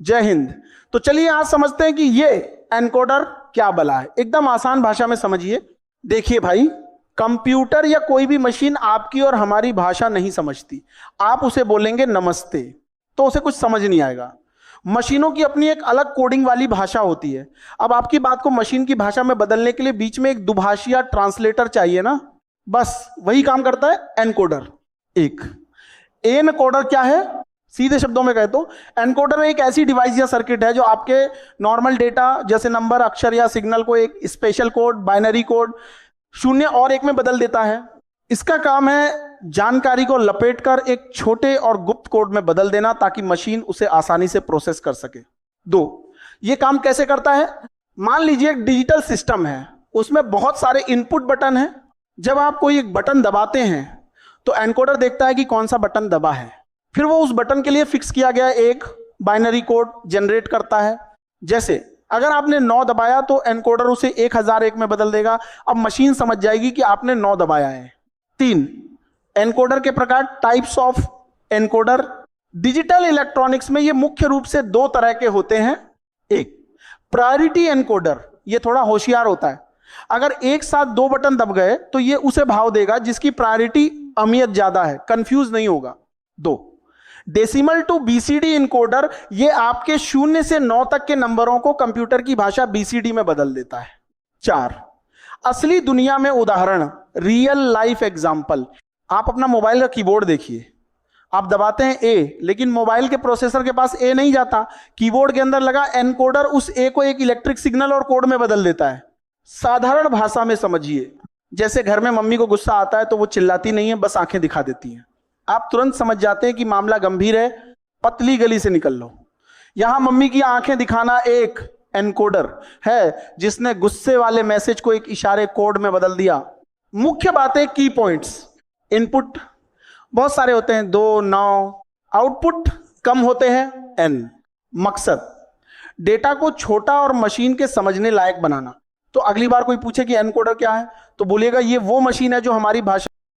जय हिंद। तो चलिए आज समझते हैं कि ये एनकोडर क्या बला है। एकदम आसान भाषा में समझिए। देखिए भाई, कंप्यूटर या कोई भी मशीन आपकी और हमारी भाषा नहीं समझती। आप उसे बोलेंगे नमस्ते तो उसे कुछ समझ नहीं आएगा। मशीनों की अपनी एक अलग कोडिंग वाली भाषा होती है। अब आपकी बात को मशीन की भाषा में बदलने के लिए बीच में एक दुभाषिया ट्रांसलेटर चाहिए ना, बस वही काम करता है एनकोडर। एक एनकोडर क्या है, सीधे शब्दों में कहे तो एनकोडर एक ऐसी डिवाइस या सर्किट है जो आपके नॉर्मल डेटा जैसे नंबर, अक्षर या सिग्नल को एक स्पेशल कोड, बाइनरी कोड 0 और 1 में बदल देता है। इसका काम है जानकारी को लपेटकर एक छोटे और गुप्त कोड में बदल देना ताकि मशीन उसे आसानी से प्रोसेस कर सके। ये काम कैसे करता है? मान लीजिए एक डिजिटल सिस्टम है, उसमें बहुत सारे इनपुट बटन हैं। जब आप कोई एक बटन दबाते हैं तो एनकोडर देखता है कि कौन सा बटन दबा है, फिर वो उस बटन के लिए फिक्स किया गया एक बाइनरी कोड जनरेट करता है। जैसे अगर आपने 9 दबाया तो एनकोडर उसे 1001 में बदल देगा। अब मशीन समझ जाएगी कि आपने 9 दबाया है। 3 एनकोडर के प्रकार, types of encoder. Digital electronics में ये मुख्य रूप से 2 तरह के होते हैं। एक प्रायोरिटी एनकोडर, ये थोड़ा होशियार होता है। अगर एक साथ 2 बटन दब गए तो ये उसे भाव देगा जिसकी प्रायोरिटी अहमियत ज्यादा है, कंफ्यूज नहीं होगा। 2 डेसिमल टू बीसीडी इनकोडर, ये आपके 0 से 9 तक के नंबरों को कंप्यूटर की भाषा बीसीडी में बदल देता है। 4 असली दुनिया में उदाहरण, रियल लाइफ एग्जाम्पल। आप अपना मोबाइल का कीबोर्ड देखिए, आप दबाते हैं ए, लेकिन मोबाइल के प्रोसेसर के पास ए नहीं जाता। कीबोर्ड के अंदर लगा एनकोडर उस ए को एक इलेक्ट्रिक सिग्नल और कोड में बदल देता है। साधारण भाषा में समझिए, जैसे घर में मम्मी को गुस्सा आता है तो वो चिल्लाती नहीं है, बस आंखें दिखा देती हैं। आप तुरंत समझ जाते हैं कि मामला गंभीर है, पतली गली से निकल लो। यहां मम्मी की आंखें दिखाना एक एनकोडर है जिसने गुस्से वाले मैसेज को एक इशारे कोड में बदल दिया। मुख्य बातें, की पॉइंट्स। इनपुट बहुत सारे होते हैं, 2, 9। आउटपुट कम होते हैं, n। मकसद डेटा को छोटा और मशीन के समझने लायक बनाना। तो अगली बार कोई पूछे कि एनकोडर क्या है तो बोलिएगा ये वो मशीन है जो हमारी भाषा